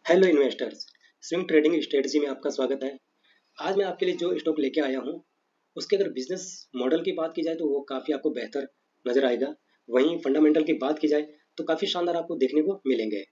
Hello investors, swing trading strategy में आपका स्वागत है। आज मैं आपके लिए जो स्टॉक लेके आया हूँ उसके अगर बिजनेस मॉडल की बात की जाए तो वो काफ़ी आपको बेहतर नज़र आएगा। वहीं फंडामेंटल की बात की जाए तो काफ़ी शानदार आपको देखने को मिलेंगे।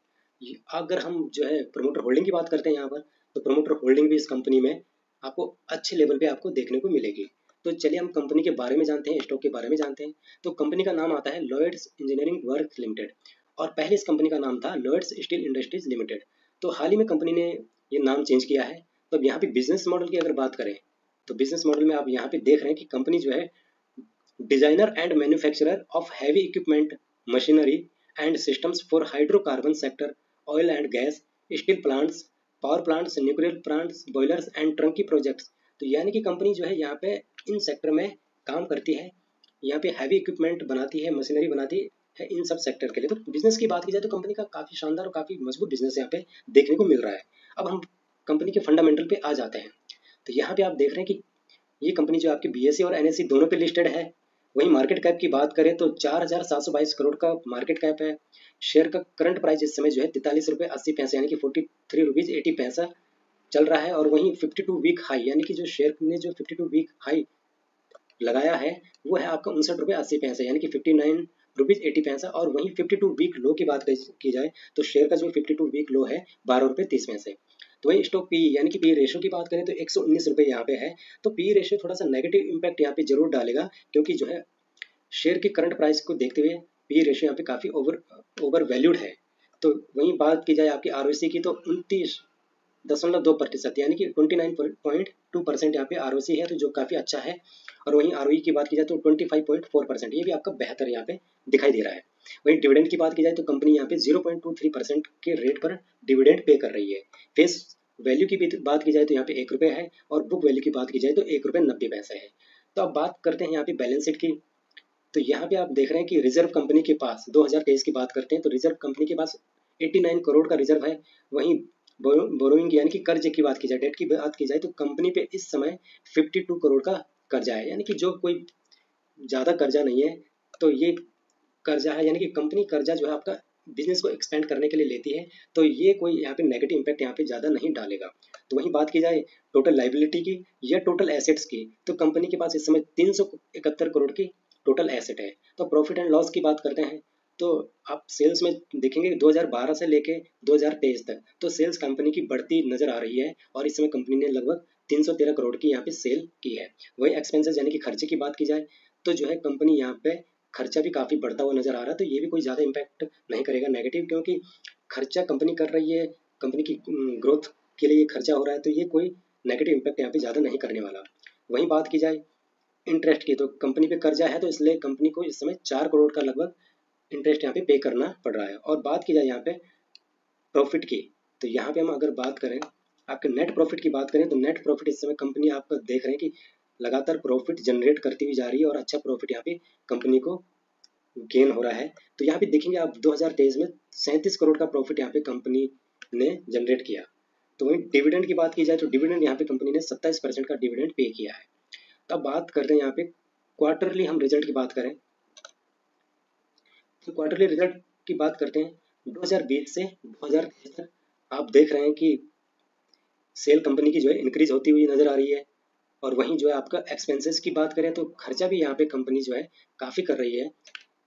अगर हम जो है प्रमोटर होल्डिंग की बात करते हैं यहाँ पर, तो प्रमोटर होल्डिंग भी इस कंपनी में आपको अच्छे लेवल पे आपको देखने को मिलेगी। तो चलिए हम कंपनी के बारे में जानते हैं, स्टॉक के बारे में जानते हैं। तो कंपनी का नाम आता है लॉयड्स इंजीनियरिंग वर्क लिमिटेड, और पहले इस कंपनी का नाम था लॉयड्स स्टील इंडस्ट्रीज लिमिटेड। तो हाल ही में कंपनी ने ये नाम चेंज किया है। तो अब यहाँ पे बिजनेस मॉडल की अगर बात करें तो बिजनेस मॉडल में आप यहाँ पे देख रहे हैं कि कंपनी जो है designer and manufacturer of heavy equipment, machinery and systems for hydrocarbon sector, oil and gas, steel plants, power plants, nuclear plants, boilers and turnkey projects. तो यानी कि कंपनी जो है यहाँ पे इन सेक्टर में काम करती है। यहाँ पे हैवी इक्विपमेंट बनाती है, मशीनरी बनाती है इन सब सेक्टर के लिए। तो बिजनेस की बात की जाए तो कंपनी का काफ़ी शानदार और काफ़ी मजबूत बिजनेस यहाँ पे देखने को मिल रहा है। अब हम कंपनी के फंडामेंटल पे आ जाते हैं। तो यहाँ पे आप देख रहे हैं कि ये कंपनी जो आपकी बीएसई और एनएसई दोनों पे लिस्टेड है। वहीं मार्केट कैप की बात करें तो 4,722 करोड़ का मार्केट कैप है। शेयर का करंट प्राइस इस समय जो है 43 रुपये 80 पैसे यानी कि 43 रुपीज़ 80 पैसा चल रहा है। और वहीं 52 वीक हाई यानी कि जो शेयर ने जो 52 वीक हाई लगाया है वो है आपका 59 रुपये 80 पैसे यानी कि 59 रुपीज़ 80 पैसा। और वहीं 52 वीक लो की बात की जाए तो शेयर का जो 52 वीक लो है 12 रुपये 30 पैसे। तो वही स्टॉक पी यानी कि पी रेशो की बात करें तो 119 रुपये यहाँ पे है। तो पी रेशो थोड़ा सा नेगेटिव इम्पैक्ट यहाँ पे जरूर डालेगा, क्योंकि जो है शेयर की करंट प्राइस को देखते हुए पी रेशो यहाँ पे काफ़ी ओवर वैल्यूड है। तो वहीं बात की जाए आपकी आरओसी की तो 29.2% यानी कि 29.2% यहाँ पे आरओसी है, तो जो काफ़ी अच्छा है। और वहीं आरओई की बात की जाए तो 25.4%, ये भी आपका बेहतर यहाँ पे दिखाई दे रहा है। वहीं डिविडेंड की बात की जाए तो कंपनी यहाँ पे 0.23% के रेट पर डिविडेंड पे कर रही है। फेस वैल्यू की भी बात की जाए तो यहाँ पे 1 रुपये है, और बुक वैल्यू की बात की जाए तो 1 रुपये 90 पैसे है। तो अब बात करते हैं यहाँ पे बैलेंस शीट की। तो यहाँ पे आप देख रहे हैं कि रिजर्व कंपनी के पास 2023 की बात करते हैं तो रिजर्व कंपनी के पास 89 करोड़ का रिजर्व है। वहीं बोरोइंग यानी कि कर्ज की बात की जाए, डेट की बात की जाए तो कंपनी पे इस समय 52 करोड़ का कर्जा है, यानी कि जो कोई ज़्यादा कर्जा नहीं है। तो ये कर्जा है यानी कि कंपनी कर्जा जो है आपका बिजनेस को एक्सपेंड करने के लिए लेती है। तो ये कोई यहाँ पे नेगेटिव इम्पैक्ट यहाँ पे ज़्यादा नहीं डालेगा। तो वहीं बात की जाए टोटल लाइबिलिटी की या टोटल एसेट्स की, तो कंपनी के पास इस समय 371 करोड़ की टोटल एसेट है। तो प्रॉफिट एंड लॉस की बात करते हैं तो आप सेल्स में देखेंगे 2012 से लेके 2023 तक तो सेल्स कंपनी की बढ़ती नजर आ रही है, और इस समय कंपनी ने लगभग 313 करोड़ की यहाँ पे सेल की है। वही एक्सपेंसेस यानी कि खर्चे की बात की जाए तो जो है कंपनी यहाँ पे खर्चा भी काफ़ी बढ़ता हुआ नजर आ रहा है। तो ये भी कोई ज़्यादा इम्पैक्ट नहीं करेगा नेगेटिव, क्योंकि खर्चा कंपनी कर रही है, कंपनी की ग्रोथ के लिए खर्चा हो रहा है, तो ये कोई नेगेटिव इम्पैक्ट यहाँ पे ज़्यादा नहीं करने वाला। वहीं बात की जाए इंटरेस्ट की तो कंपनी पे कर्जा है, तो इसलिए कंपनी को इस समय 4 करोड़ का लगभग इंटरेस्ट यहाँ पे करना पड़ रहा है। और बात की जाए यहाँ पे प्रॉफिट की, तो यहाँ पे हम अगर बात करें आपके नेट प्रॉफिट की बात करें तो नेट प्रॉफिट इस समय कंपनी आपका देख रहे हैं कि लगातार प्रॉफिट जनरेट करती हुई जा रही है, और अच्छा प्रॉफिट यहाँ पे कंपनी को गेन हो रहा है। तो यहाँ पे देखेंगे आप 2023 में 37 करोड़ का प्रॉफिट यहाँ पे कंपनी ने जनरेट किया। तो वहीं डिविडेंड की बात की जाए तो डिविडेंड यहाँ पे कंपनी ने 27% का डिविडेंड पे किया है। तो अब बात करते हैं यहाँ पे क्वार्टरली हम रिजल्ट की बात करें तो क्वार्टरली रिजल्ट की बात करते हैं 2020 से 2023 तक आप देख रहे हैं कि सेल कंपनी की जो है इंक्रीज होती हुई नजर आ रही है। और वहीं जो है आपका एक्सपेंसेस की बात करें तो खर्चा भी यहाँ पे कंपनी जो है काफ़ी कर रही है।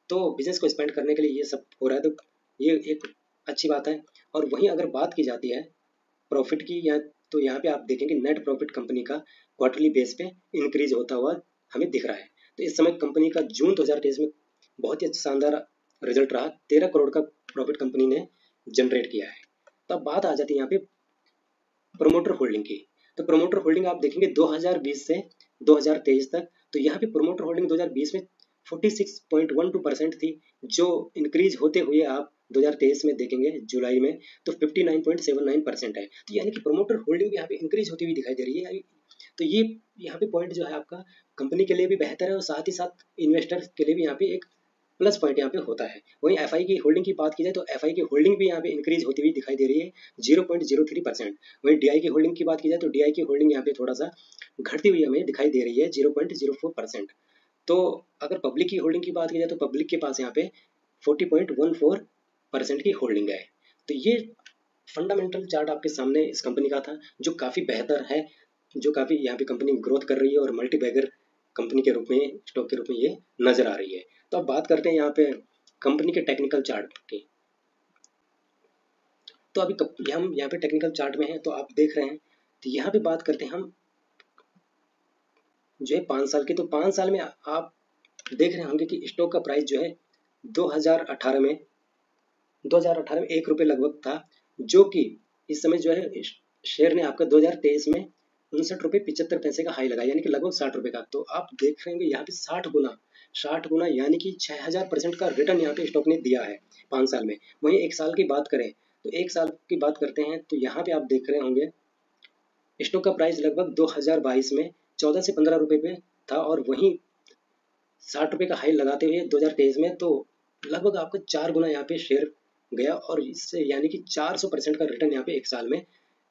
तो बिजनेस को एक्सपेंड करने के लिए ये सब हो रहा है, तो ये एक अच्छी बात है। और वहीं अगर बात की जाती है प्रॉफिट की, या तो यहाँ पे आप देखेंगे नेट प्रॉफिट कंपनी का क्वार्टरली बेस पे इंक्रीज होता हुआ हमें दिख रहा है। तो इस समय कंपनी का जून 2023 में बहुत ही शानदार रिजल्ट रहा, 13 करोड़ का प्रॉफिट कंपनी ने जनरेट किया है। तो अब बात आ जाती है यहाँ पे प्रोमोटर होल्डिंग की। तो प्रोमोटर होल्डिंग आप देखेंगे 2020 से 2023 तक, तो यहाँ पे प्रोमोटर होल्डिंग 2020 में 46.12% थी, जो इंक्रीज होते हुए आप 2023 में देखेंगे जुलाई में तो 59.79% है। तो यानी कि प्रोमोटर होल्डिंग यहाँ पे इंक्रीज होती हुई दिखाई दे रही है। तो ये यहाँ पे पॉइंट जो है आपका कंपनी के लिए भी बेहतर है, और साथ ही साथ इन्वेस्टर्स के लिए भी यहाँ पे एक प्लस पॉइंट यहाँ पे होता है। वहीं एफआई की होल्डिंग की बात की जाए तो एफआई की होल्डिंग भी यहाँ पे इंक्रीज होती हुई दिखाई दे रही है 0.03%। वहीं डीआई की होल्डिंग की बात की जाए तो डीआई की होल्डिंग यहाँ पे थोड़ा सा घटती हुई हमें दिखाई दे रही है 0.04%। तो अगर पब्लिक की होल्डिंग की बात की जाए तो पब्लिक के पास यहाँ पे 40.14% की होल्डिंग है। तो ये फंडामेंटल चार्ट आपके सामने इस कंपनी का था, जो काफ़ी बेहतर है, जो काफ़ी यहाँ पे कंपनी ग्रोथ कर रही है और मल्टी बैगर कंपनी के रूप में, स्टॉक के रूप में ये नजर आ रही है। तो अब बात करते हैं यहाँ पे कंपनी के टेक्निकल चार्ट की। तो अभी हम यहाँ पे टेक्निकल चार्ट में हैं, तो आप देख रहे हैं, तो यहाँ पे बात करते हैं हम जो है 5 साल की। तो 5 साल में आप देख रहे होंगे कि स्टॉक का प्राइस जो है 2018 में 1 रुपये लगभग था, जो कि इस समय जो है शेयर ने आपका 2023 में 59 रुपये 75 पैसे का हाई लगा, यानी कि लगभग 60 रुपये का। तो आप देख रहे होंगे यहाँ पे 60 गुना यानी कि 6000% का रिटर्न यहाँ पे स्टॉक ने दिया है 5 साल में। वहीं 1 साल की बात करें, तो 1 साल की बात करते हैं, तो यहाँ पे आप देख रहे होंगे स्टॉक का प्राइस लगभग 2022 में 14 से 15 रुपये पे था, और वहीं 60 रुपये का हाई लगाते हुए 2023 में तो लगभग आपका 4 गुना यहाँ पे शेयर गया, और इससे यानी कि 400% का रिटर्न यहाँ पे 1 साल में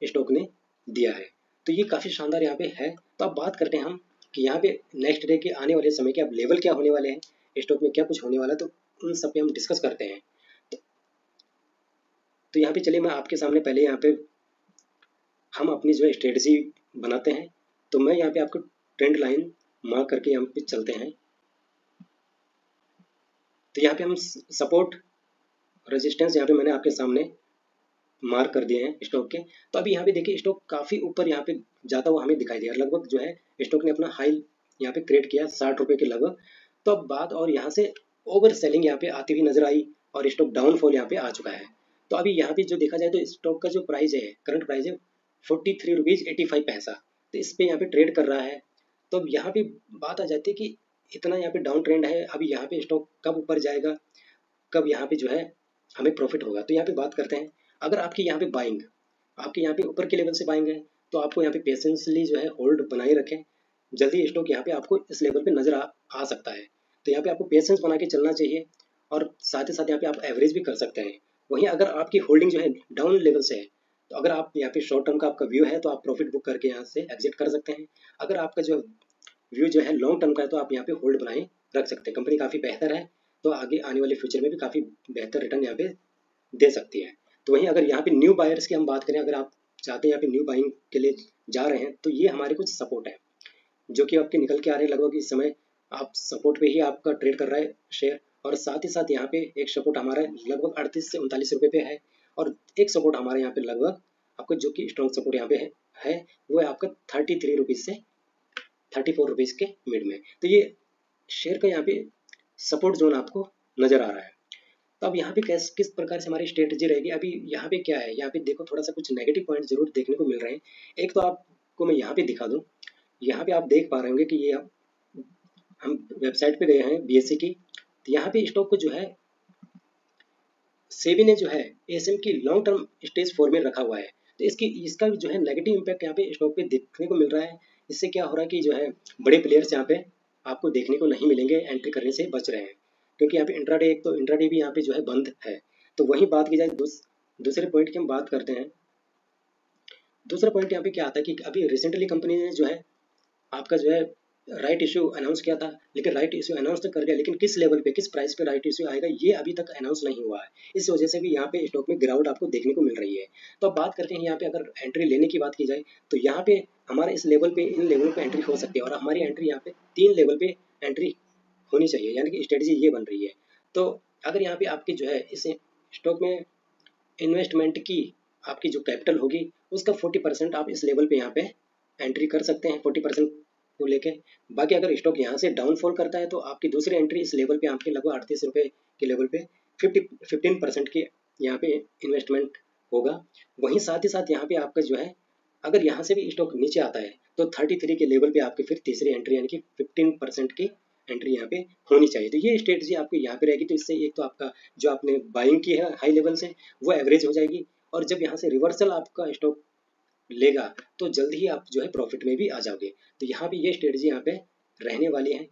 स्टॉक ने दिया है। तो ये काफ़ी शानदार यहाँ पे है। तो अब बात करते हैं हम कि यहाँ पे नेक्स्ट डे के आने वाले समय के अब लेवल क्या होने वाले हैं, स्टॉक में क्या कुछ होने वाला है, तो उन सब पे हम डिस्कस करते हैं। तो यहाँ पे चलिए मैं आपके सामने पहले यहाँ पे हम अपनी जो है स्ट्रेटजी बनाते हैं। तो मैं यहाँ पे आपको ट्रेंड लाइन मार्क करके यहाँ पे चलते हैं। तो यहाँ पे हम सपोर्ट रेजिस्टेंस यहाँ पे मैंने आपके सामने मार्क कर दिए हैं स्टॉक के। तो अभी यहाँ पे देखिए स्टॉक काफ़ी ऊपर यहाँ पे जाता हुआ हमें दिखाई दिया, लगभग जो है स्टॉक ने अपना हाई यहाँ पे क्रिएट किया 60 रुपये के लगभग। तो अब बात, और यहाँ से ओवर सेलिंग यहाँ पे आती हुई नजर आई और स्टॉक डाउनफॉल यहाँ पे आ चुका है। तो अभी यहाँ पे जो देखा जाए तो स्टॉक का जो प्राइस है, करंट प्राइस है 43 रुपीज़ 85 पैसा, तो इस पे यहाँ पे ट्रेड कर रहा है। तो अब यहाँ पे बात आ जाती है कि इतना यहाँ पे डाउन ट्रेंड है, अभी यहाँ पे स्टॉक कब ऊपर जाएगा, कब यहाँ पे जो है हमें प्रॉफिट होगा। तो यहाँ पे बात करते हैं, अगर आपकी यहाँ पे बाइंग, आपके यहाँ पे ऊपर के लेवल से बाइंग है, तो आपको यहाँ पे पेशेंसली जो है होल्ड बनाए रखें, जल्दी स्टॉक यहाँ पे आपको इस लेवल पे नजर आ सकता है। तो यहाँ पे आपको पेशेंस बना के चलना चाहिए, और साथ ही साथ यहाँ पे आप एवरेज भी कर सकते हैं। वहीं अगर आपकी होल्डिंग जो है डाउन लेवल से है, तो अगर आप यहाँ पे शॉर्ट टर्म का आपका व्यू है, तो आप प्रॉफिट बुक करके यहाँ से एग्जिट कर सकते हैं। अगर आपका जो व्यू जो है लॉन्ग टर्म का है, तो आप यहाँ पे होल्ड बनाए रख सकते हैं। कंपनी काफ़ी बेहतर है, तो आगे आने वाले फ्यूचर में भी काफ़ी बेहतर रिटर्न यहाँ पे दे सकती है। तो वहीं अगर यहाँ पे न्यू बायर्स की हम बात करें, अगर आप चाहते हैं यहाँ पे न्यू बाइंग के लिए जा रहे हैं, तो ये हमारे कुछ सपोर्ट है जो कि आपके निकल के आ रहे हैं। लगभग इस समय आप सपोर्ट पे ही आपका ट्रेड कर रहा है शेयर, और साथ ही साथ यहाँ पे एक सपोर्ट हमारा लगभग 38 से 39 रुपये पे है, और एक सपोर्ट हमारे यहाँ पे लगभग आपको जो कि स्ट्रॉन्ग सपोर्ट यहाँ पे है वो है आपका 33 रुपीज़ से 34 रुपीज़ के मिड में। तो ये शेयर का यहाँ पे सपोर्ट जोन आपको नजर आ रहा है। तो अब यहाँ पे किस प्रकार से हमारी स्ट्रेटजी रहेगी। अभी यहाँ पे क्या है, यहाँ पे देखो थोड़ा सा कुछ नेगेटिव पॉइंट जरूर देखने को मिल रहे हैं। एक तो आपको मैं यहाँ पे दिखा दूँ, यहाँ पे आप देख पा रहे होंगे कि ये हम वेबसाइट पे गए हैं BSE की, तो यहाँ पे स्टॉक को जो है सेबी ने जो है ASM की लॉन्ग टर्म स्टेज 4 में रखा हुआ है। तो इसका जो है नेगेटिव इम्पैक्ट यहाँ पे स्टॉक पे देखने को मिल रहा है। इससे क्या हो रहा है कि जो है बड़े प्लेयर्स यहाँ पे आपको देखने को नहीं मिलेंगे, एंट्री करने से बच रहे हैं, क्योंकि यहाँ पे इंट्राडे, एक तो इंट्राडे भी यहाँ पे जो है बंद है। तो वहीं बात की जाए दूसरे पॉइंट की हम बात करते हैं। दूसरा पॉइंट यहाँ पे क्या आता है कि अभी रिसेंटली कंपनी ने जो है आपका जो है राइट इशू अनाउंस किया था, लेकिन राइट इशू अनाउंस तो कर दिया, लेकिन किस लेवल पे, किस प्राइस पे राइट इशू आएगा ये अभी तक अनाउंस नहीं हुआ है। इस वजह से भी यहाँ पे स्टॉक में गिरावट आपको देखने को मिल रही है। तो अब बात करते हैं यहाँ पे, अगर एंट्री लेने की बात की जाए, तो यहाँ पे हमारे इस लेवल पे, इन लेवल पे एंट्री हो सकती है, और हमारी एंट्री यहाँ पे 3 लेवल पे एंट्री होनी चाहिए, यानी कि स्ट्रेटजी ये बन रही है। तो अगर यहाँ पे आपकी जो है इस स्टॉक में इन्वेस्टमेंट की आपकी जो कैपिटल होगी उसका 40% आप इस लेवल पे यहाँ पे एंट्री कर सकते हैं, 40% को लेके। बाकी अगर स्टॉक यहाँ से डाउनफॉल करता है, तो आपकी दूसरी एंट्री इस लेवल पे आपके लगभग 38 रुपये के लेवल पे 15% की यहाँ पे इन्वेस्टमेंट होगा। वहीं साथ ही साथ यहाँ पे आपका जो है, अगर यहाँ से भी स्टॉक नीचे आता है, तो 33 के लेवल पे आपकी फिर तीसरी एंट्री यानी कि 15% की एंट्री यहाँ पे होनी चाहिए। तो ये स्ट्रेटजी आपको यहाँ पे रहेगी। तो इससे एक तो आपका जो आपने बाइंग की है हाई लेवल से वो एवरेज हो जाएगी, और जब यहाँ से रिवर्सल आपका स्टॉक लेगा तो जल्द ही आप जो है प्रॉफिट में भी आ जाओगे। तो यहाँ पे ये स्ट्रेटजी यहाँ पे रहने वाली है।